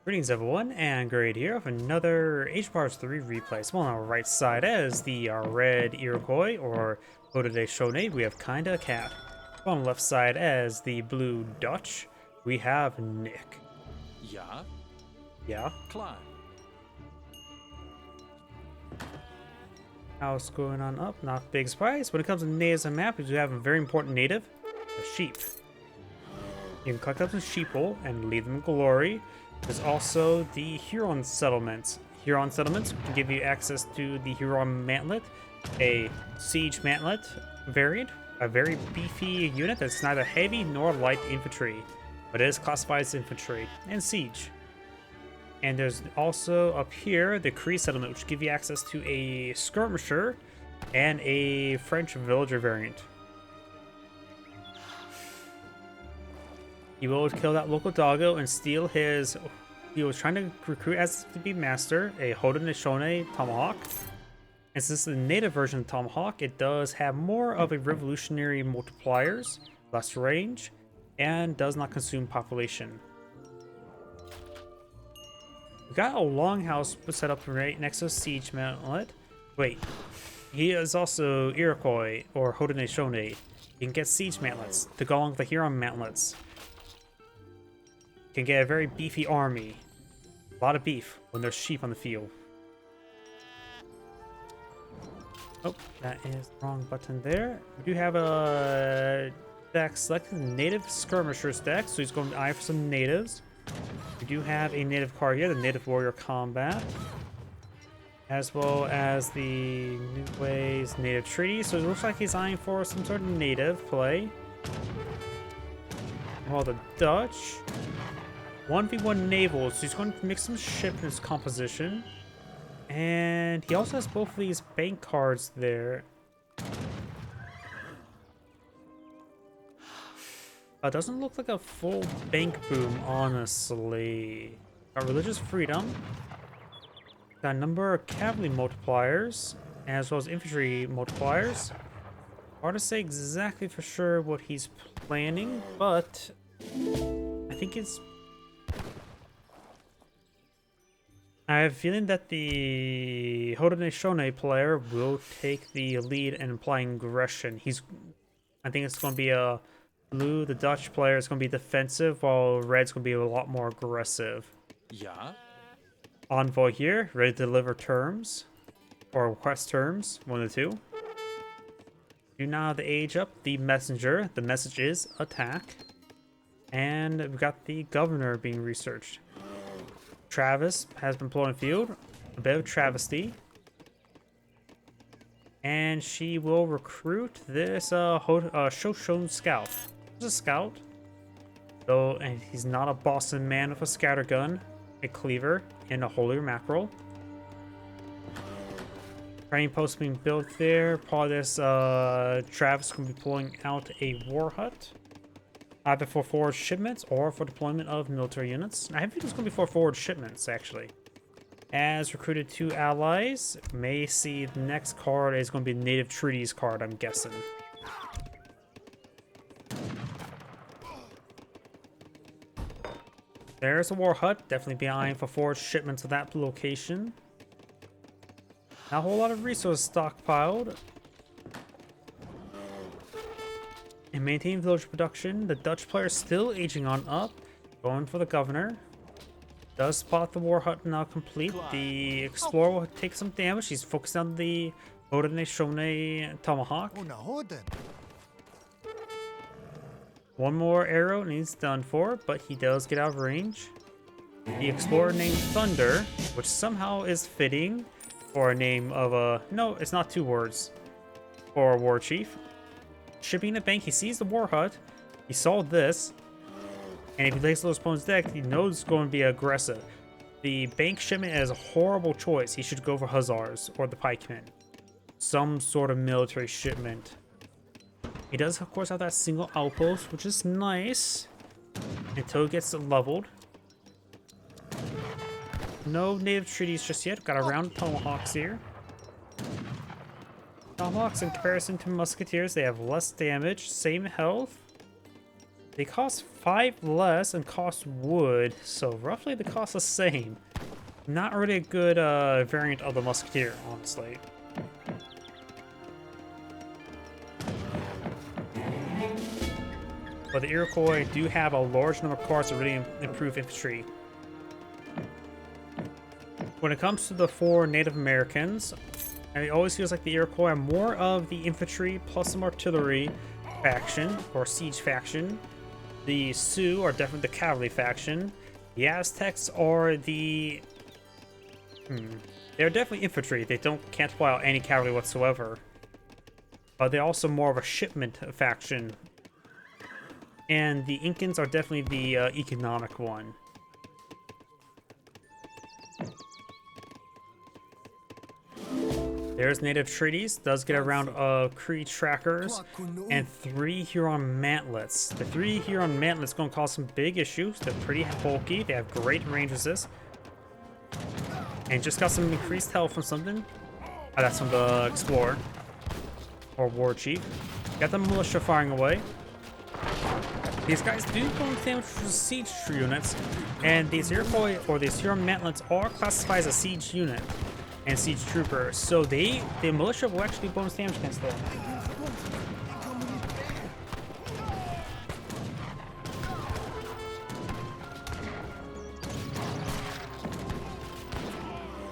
Greetings everyone, and Grade here with another Age Bars 3 replay. So on our right side as the red Iroquois, or lord.agion, we have KindaCat. On the left side as the blue Dutch, we have Nick. Ja, Yeah? klar. How's going on up? Not a big surprise. When it comes to natives on map, we do have a very important native, the sheep. You can collect up some sheeple and leave them in glory. There's also the Huron settlements. Huron settlements can give you access to the Huron mantlet, a siege mantlet variant, a very beefy unit that's neither heavy nor light infantry, but it is classified as infantry and siege. And there's also up here the Cree settlement, which give you access to a skirmisher and a French villager variant. He will kill that local doggo and steal his. He was trying to recruit as to be master a Haudenosaunee tomahawk. And since the native version of tomahawk, it does have more of a revolutionary multipliers, less range, and does not consume population. We got a longhouse set up right next to a siege mantlet. Wait, he is also Iroquois or Haudenosaunee. You can get siege mantlets to go along with the Huron mantlets. Can get a very beefy army. A lot of beef when there's sheep on the field. Oh, that is the wrong button there. We do have a deck selected, native skirmishers deck, so he's going to eye for some natives. We do have a native card here, the native warrior combat, as well as the New Ways native treaty. So it looks like he's eyeing for some sort of native play. While the Dutch 1v1 naval, so he's going to mix some ship in his composition. And he also has both of these bank cards there. Doesn't look like a full bank boom, honestly. Got religious freedom. Got a number of cavalry multipliers, as well as infantry multipliers. Hard to say exactly for sure what he's planning, but I think it's... I have a feeling that the Haudenosaunee player will take the lead in applying aggression. I think it's going to be a blue. The Dutch player is going to be defensive, while red's going to be a lot more aggressive. Ja, Envoy here, ready to deliver terms or request terms, one of the two. Do now have the age up the messenger. The message is attack, and we've got the governor being researched. Travis has been put on field, a bit of travesty. And she will recruit this Shoshone scout. He's a scout. Though, and he's not a Boston man with a scatter gun, a cleaver, and a holy mackerel. Training post being built there. Part of this, Travis will be pulling out a war hut. Either for forward shipments or for deployment of military units. I think it's going to be for forward shipments, actually. As recruited 2 allies, may see the next card is going to be the Native Treaties card, I'm guessing. There's a war hut, definitely be eyeing for forward shipments to that location. Not a whole lot of resources stockpiled. And maintain village production. The Dutch player is still aging on up. Going for the governor. Does spot the war hut now complete. The explorer will take some damage. He's focused on the Haudenosaunee tomahawk. One more arrow and he's done for, but he does get out of range. The explorer named Thunder, which somehow is fitting for a name of a... No, it's not 2 words. For a war chief. Shipping the bank, he sees the war hut. He saw this. And if he takes those opponent's deck, he knows it's going to be aggressive. The bank shipment is a horrible choice. He should go for hussars or the pikemen. Some sort of military shipment. He does, of course, have that single outpost, which is nice. Until it gets leveled. No native treaties just yet. Got a round of tomahawks here. Tomahawks, in comparison to musketeers, they have less damage, same health. They cost 5 less and cost wood, so roughly they cost the same. Not really a good variant of the musketeer, honestly. But the Iroquois do have a large number of cards that really improve infantry. When it comes to the 4 Native Americans, it always feels like the Iroquois are more of the infantry plus some artillery faction, or siege faction. The Sioux are definitely the cavalry faction. The Aztecs are the... They're definitely infantry. They can't pull out any cavalry whatsoever. But they're also more of a shipment faction. And the Incans are definitely the economic one. There's native treaties, does get a round of Cree trackers, and 3 Huron mantlets. The 3 Huron mantlets gonna cause some big issues. They're pretty bulky, they have great range resist. And just got some increased health from something. Oh, that's from the Explorer. Or War Chief. Got the militia firing away. These guys do bonus damage for siege units, and these Iroquois, or these Huron mantlets, are classified as a siege unit and siege trooper, so the militia will actually do bonus damage against them.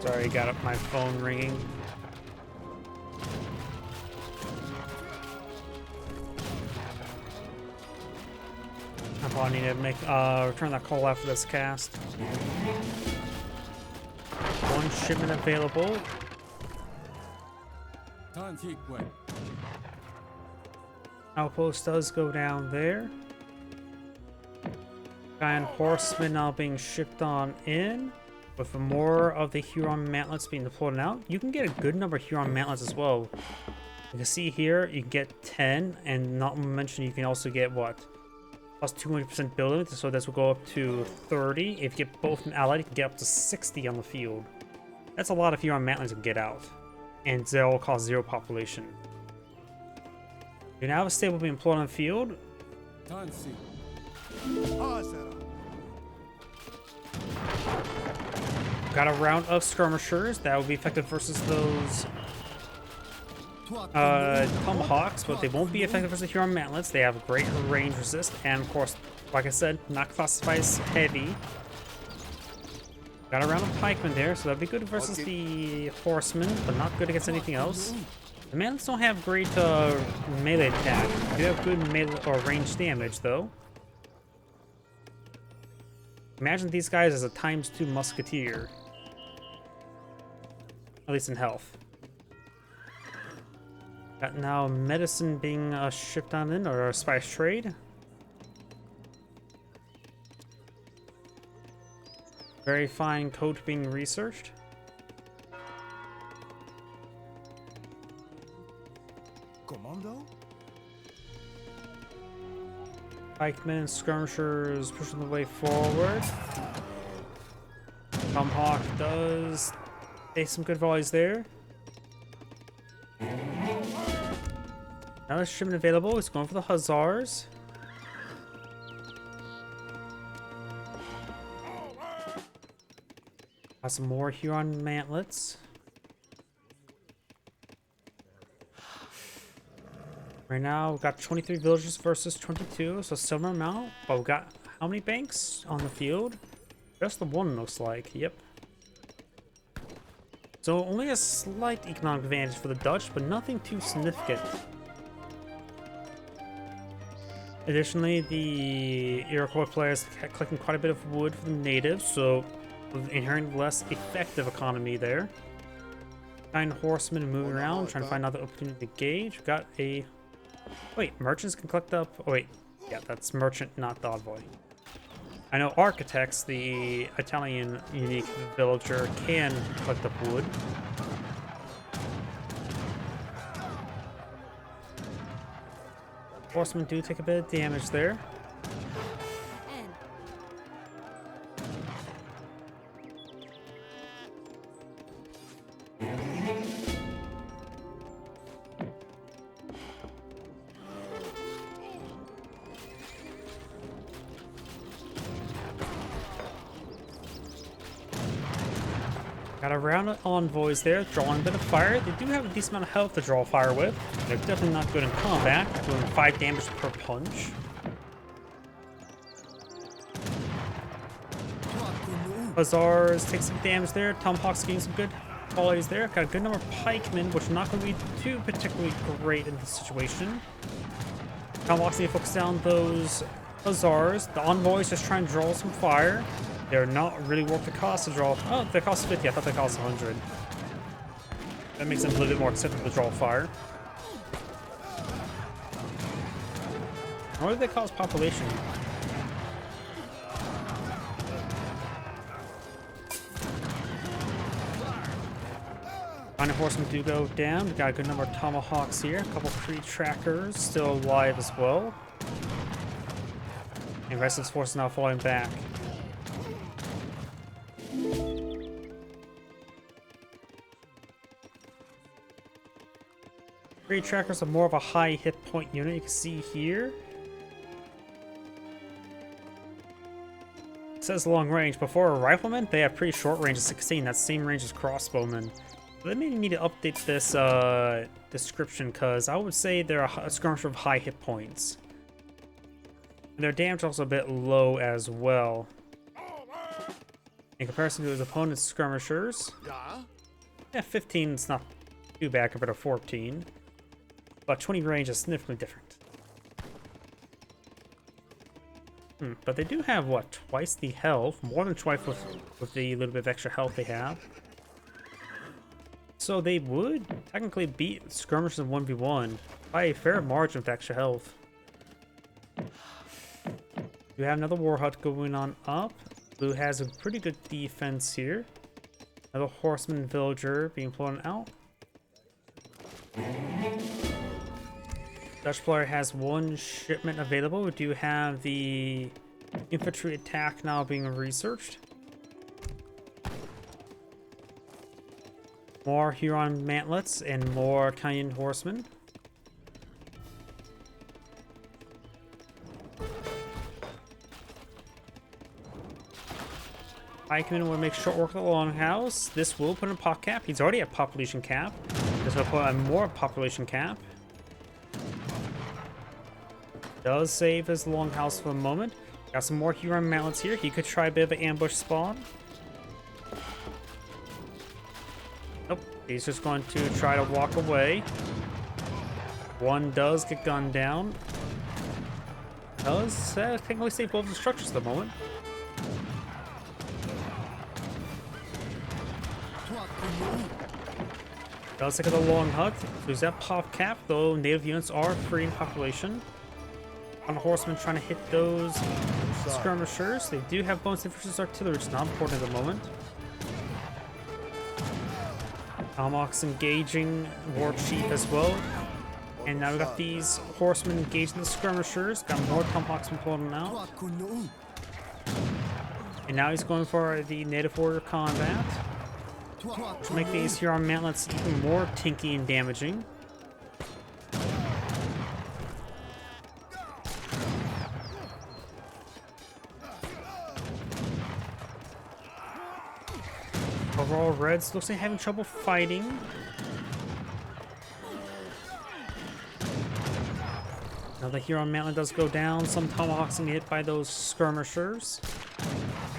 Sorry, got up my phone ringing. I probably need to make return that call after this cast. 1 shipment available. Outpost does go down there. Giant horsemen now being shipped on in. With more of the Huron mantlets being deployed out, you can get a good number of Huron mantlets as well. You can see here, you can get 10, and not to mention you can also get what? Plus 200% building, so this will go up to 30. If you get both an allied, you can get up to 60 on the field. That's a lot of Huron mantlets to get out, and they all cost 0 population. You now have a stable being employed on the field. Got a round of skirmishers that will be effective versus those tomahawks, but they won't be effective versus the Huron mantlets. They have great range resist, and of course, like I said, not classified as heavy. Got a round of pikemen there, so that'd be good versus the horsemen, but not good against anything else. The mantlets don't have great melee attack. They do have good melee or range damage, though. Imagine these guys as a ×2 musketeer. At least in health. Got now medicine being shipped on in, or a spice trade. Very fine coat being researched. Commando? Pikemen and skirmishers pushing the way forward. Tomahawk does take some good volleys there. Another shipment available. It's going for the Hussars. Got some more Huron mantlets. Right now, we've got 23 villagers versus 22, so similar amount. But we've got how many banks on the field? Just the one, looks like. Yep. So only a slight economic advantage for the Dutch, but nothing too significant. Additionally, the Iroquois players are collecting quite a bit of wood from the natives, so inherently less effective economy there. 9 horsemen moving around, trying to find another opportunity to gauge. We've got a... Wait, merchants can collect up... Oh, wait. Yeah, that's merchant, not the envoy. I know architects, the Italian unique villager, can collect up wood. Horsemen do take a bit of damage there. Got a round of envoys there, drawing a bit of fire. They do have a decent amount of health to draw fire with. They're definitely not good in combat, doing 5 damage per punch. Hussars take some damage there. Tomahawks getting some good qualities there. Got a good number of pikemen, which are not going to be too particularly great in this situation. Tomahawks need to focus down those Hussars. The envoys just try and draw some fire. They're not really worth the cost to draw. Oh, they cost 50. I thought they cost 100. That makes them a little bit more acceptable to draw fire. What do they cost population? Iron horsemen do go down. We got a good number of tomahawks here. A couple free trackers still alive as well. And the rest of this force is now falling back. Free trackers are more of a high hit point unit. You can see here. It says long range. Before a rifleman, they have pretty short range of 16. That's the same range as crossbowmen. They may need to update this description, because I would say they're a skirmisher of high hit points. And their damage is also a bit low as well. In comparison to his opponent's skirmishers. Yeah, 15 is not too bad compared to 14. But 20 range is significantly different. But they do have, what, twice the health? More than twice with the little bit of extra health they have. So they would technically beat skirmishers in 1v1 by a fair margin with extra health. You have another war hut going on up. Blue has a pretty good defense here. Another horseman villager being flown out. Dutch player has 1 shipment available. We do have the infantry attack now being researched. More Huron mantlets and more Canyon horsemen. Pikemen will make short work of the longhouse. This will put in a pop cap. He's already at population cap. This will put on more population cap. Does save his longhouse for the moment. Got some more Huron mantlets here. He could try a bit of an ambush spawn. Nope. He's just going to try to walk away. 1 does get gunned down. Does technically save both the structures at the moment. Does take the long hut. There's that pop cap, though native units are free in population. On a horseman trying to hit those skirmishers. They do have bonus versus artillery, which is not important at the moment. Tomahawks engaging War Chief as well. And now we got these horsemen engaging the skirmishers. Got more Tomahawks from pulling them out. And now he's going for the native warrior combat. To make these Huron mantlets even more tinky and damaging. Overall, Reds looks like having trouble fighting. Now the Huron mantlet does go down. Some tomahawks can get hit by those skirmishers.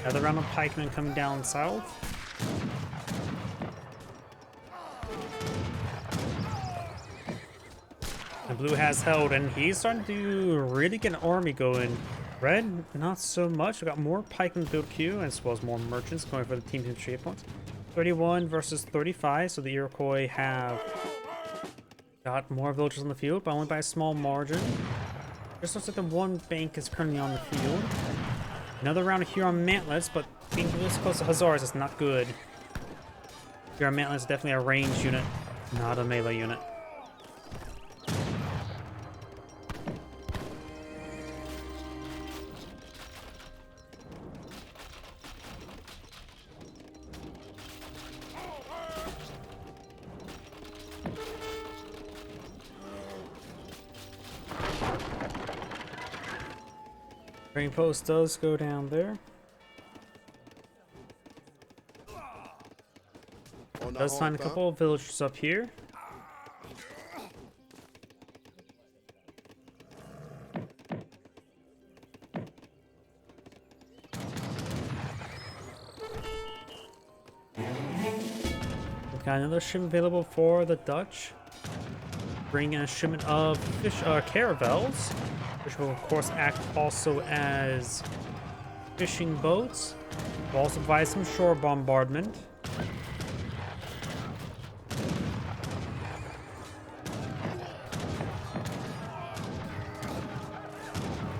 Another round of pikemen coming down south. And blue has held, and he's starting to really get an army going. Red, not so much. We got more pikemen build queue, as well as more merchants going for the team infantry points. 31 versus 35, so the Iroquois have got more villagers on the field, but only by a small margin. Just looks like the 1 bank is currently on the field. Another round of Huron mantlets, but being this close to Hussars is not good. Huron mantlets is definitely a ranged unit, not a melee unit. Trading post does go down there. Does find a couple of villagers up here. We've got another shipment available for the Dutch. Bring in a shipment of caravels, which will of course act also as fishing boats. We'll also provide some shore bombardment.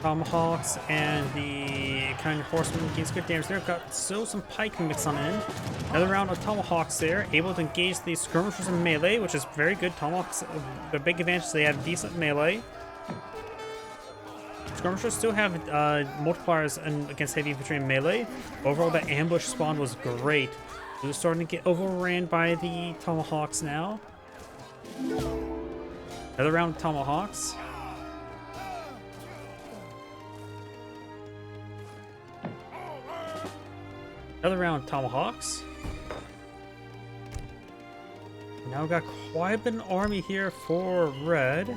Tomahawks and the kind of horsemen gains good damage there. Got some pike mix on in. Another round of tomahawks there, able to engage the skirmishers in melee, which is very good. Tomahawks, the big advantage, they have decent melee. Skirmishers still have multipliers against heavy infantry and melee. Overall, that ambush spawn was great. We're starting to get overran by the tomahawks now. Another round of tomahawks. Another round of tomahawks. Now we've got quite an army here for red.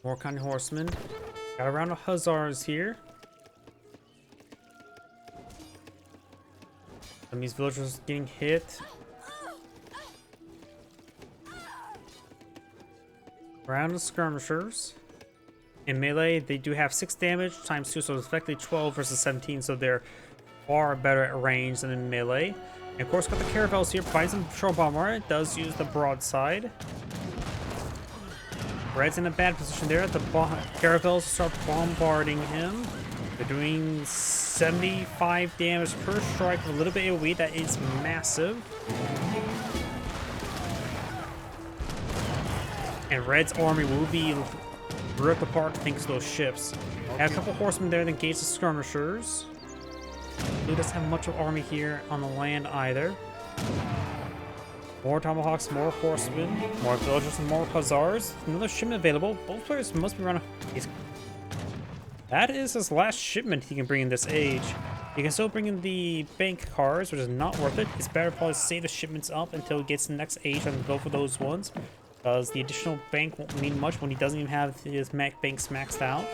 More kind of horsemen. Got a round of hussars here. Some of these villagers getting hit. Round of skirmishers. In melee, they do have 6 damage times 2, so it's effectively 12 versus 17, so they're far better at range than in melee. And of course, got the caravels here, provides some shore bomber. It does use the broadside. Red's in a bad position there. The caravels start bombarding him. They're doing 75 damage per strike with a little bit of AoE. That is massive. And Red's army will be ripped apart thanks to those ships. Have a couple horsemen there that engage the skirmishers. Blue doesn't have much of army here on the land either. More tomahawks, more horsemen, more villagers, and more hussars. Another shipment available. Both players must be running. That is his last shipment he can bring in this age. You can still bring in the bank cars, which is not worth it. It's better probably to save the shipments up until he gets the next age and go for those ones. Because the additional bank won't mean much when he doesn't even have his banks maxed out.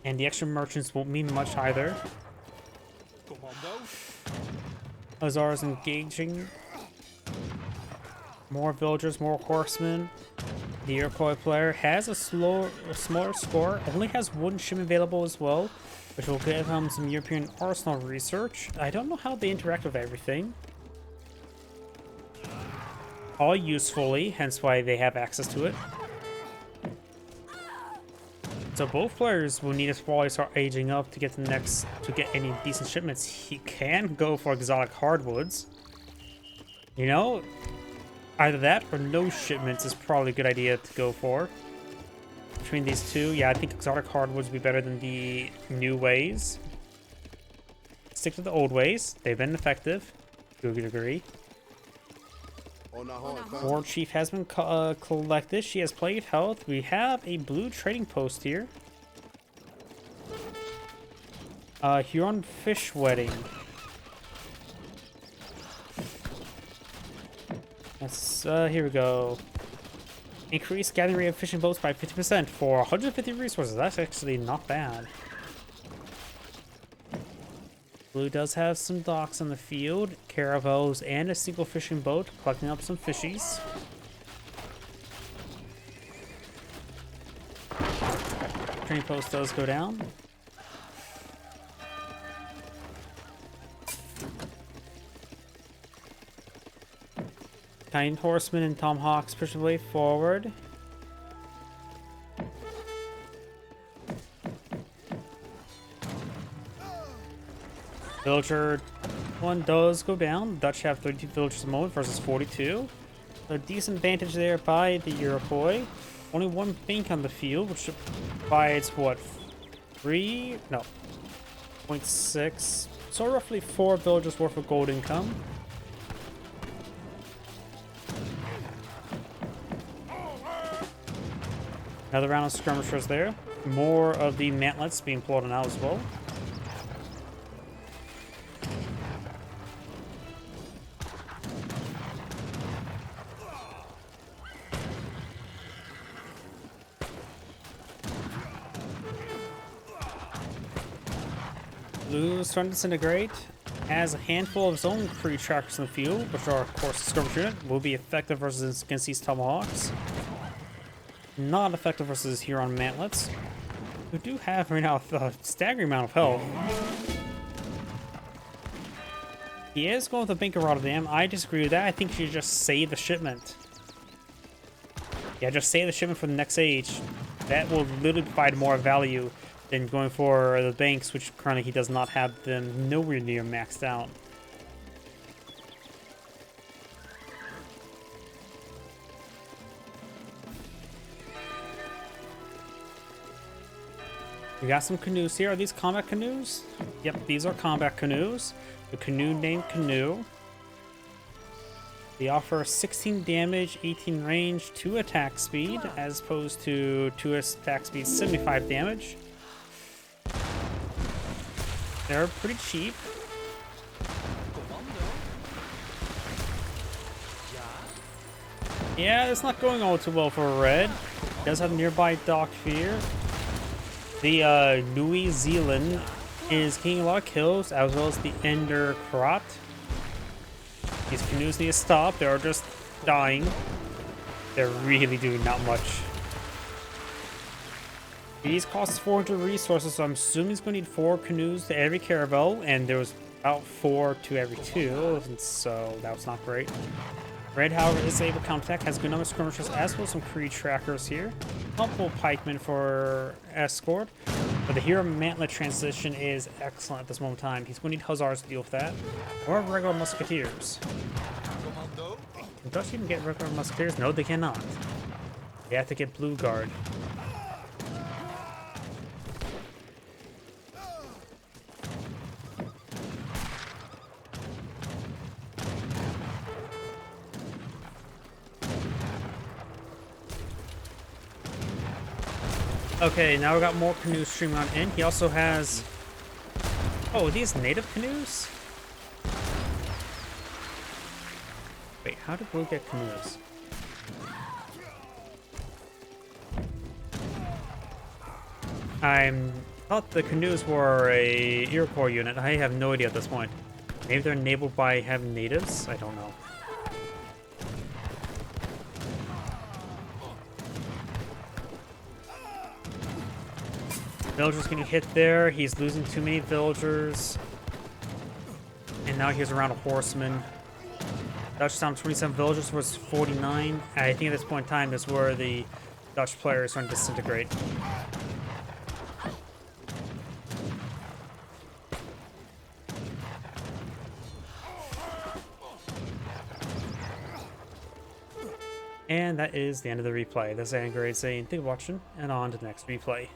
And the extra merchants won't mean much either. Hussars engaging. More villagers, more horsemen. The Iroquois player has a smaller score. Only has 1 shipment available as well, which will give him some European arsenal research. I don't know how they interact with everything. All usefully, hence why they have access to it. So both players will need to probably start aging up to get any decent shipments. He can go for exotic hardwoods. You know, either that or no shipments is probably a good idea to go for. Between these two, yeah, I think exotic hardwoods would be better than the new ways. Stick to the old ways. They've been effective to a good degree. War Chief has been collected. She has plenty of health. We have a blue trading post here. Huron Fish Wedding. Let's, here we go. Increase gathering rate of fishing boats by 50% for 150 resources. That's actually not bad. Blue does have some docks on the field, caravels, and a single fishing boat, collecting up some fishies. Trading post does go down. Kind horsemen and tomahawks push the way forward. Villager 1 does go down. The Dutch have 32 villagers at the moment versus 42. So a decent advantage there by the Iroquois. Only 1 bank on the field, which provides what? 3? No. 0.6. So roughly 4 villagers worth of gold income. Another round of skirmishers there. More of the mantlets being pulled on out as well. Blue is starting to disintegrate. Has a handful of his own free trackers in the field, which are, of course, the skirmish unit. Will be effective versus against these tomahawks. Not effective versus Huron mantlets, who do have right now a staggering amount of health. He is going with the Banker Rotterdam. I disagree with that. I think you should just save the shipment. Yeah, just save the shipment for the next age. That will literally provide more value than going for the banks, which currently he does not have them nowhere near maxed out. We got some canoes here. Are these combat canoes? Yep, these are combat canoes. The canoe named Canoe. They offer 16 damage, 18 range, 2 attack speed, as opposed to 2 attack speed, 75 damage. They're pretty cheap. Yeah, it's not going all too well for Red. It does have nearby dock fear. The New Zealand is getting a lot of kills, as well as the Ender Krot. These canoes need to stop. They're just dying. They're really doing not much. These cost 400 resources, so I'm assuming he's going to need 4 canoes to every caravel, and there was about 4 to every 2, and so that was not great. Red, however, is able to counterattack, has a good number of skirmishers, as well as some Cree trackers here. Helpful pikemen for escort, but the hero mantlet transition is excellent at this moment in time. He's going to need hussars to deal with that, or regular musketeers. Can Dutch even get regular musketeers? No, they cannot. They have to get blue guard. Okay, now we got more canoes streaming on in. He also has... Oh, are these native canoes? Wait, how did Blue get canoes? I thought the canoes were a Iroquois unit. I have no idea at this point. Maybe they're enabled by having natives? I don't know. Villagers getting hit there. He's losing too many villagers. And now he's around a horseman. Dutch down 27 villagers was 49. I think at this point in time is where the Dutch players are going to disintegrate. And that is the end of the replay. This is Angry saying thank you for watching, and on to the next replay.